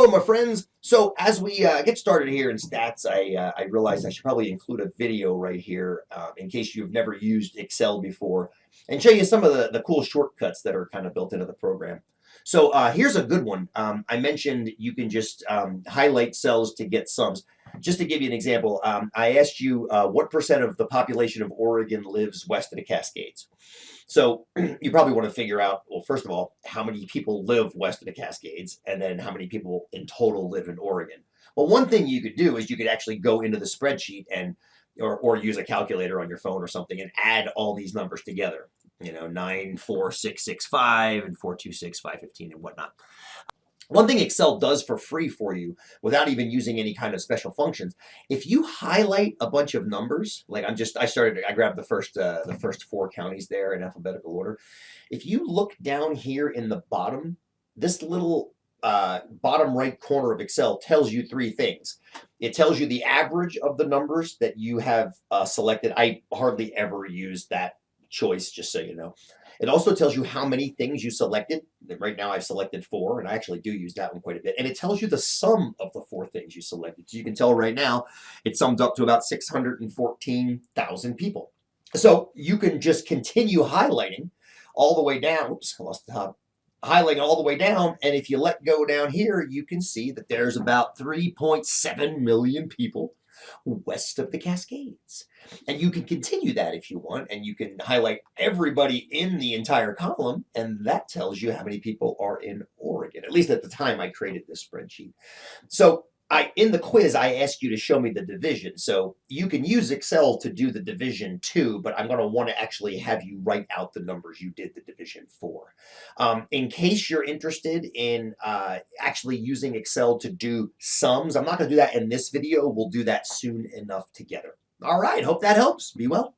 Hello, my friends. So as we get started here in stats, I realized I should probably include a video right here in case you've never used Excel before and show you some of the cool shortcuts that are kind of built into the program. So here's a good one. I mentioned you can just highlight cells to get sums. Just to give you an example, I asked you what percent of the population of Oregon lives west of the Cascades. So you probably want to figure out, well, first of all, how many people live west of the Cascades, and then how many people in total live in Oregon. Well, one thing you could do is you could actually go into the spreadsheet and or use a calculator on your phone or something and add all these numbers together. 94665 and 426 515 and whatnot. One thing Excel does for free for you without even using any kind of special functions, if you highlight a bunch of numbers, like I grabbed the first four counties there in alphabetical order. If you look down here in the bottom, this little bottom right corner of Excel tells you three things. It tells you the average of the numbers that you have selected. I hardly ever use that choice, just so you know. It also tells you how many things you selected. Right now I've selected 4, and I actually do use that one quite a bit. And it tells you the sum of the 4 things you selected. So you can tell right now it sums up to about 614,000 people. So you can just continue highlighting all the way down. Oops, I lost the top. Highlighting all the way down, and if you let go down here, you can see that there's about 3.7 million people west of the Cascades. And you can continue that if you want, and you can highlight everybody in the entire column, and that tells you how many people are in Oregon, at least at the time I created this spreadsheet. So in the quiz, I asked you to show me the division. So you can use Excel to do the division too, but I'm going to want to actually have you write out the numbers you did the division for. In case you're interested in actually using Excel to do sums, I'm not going to do that in this video. We'll do that soon enough together. All right, hope that helps. Be well.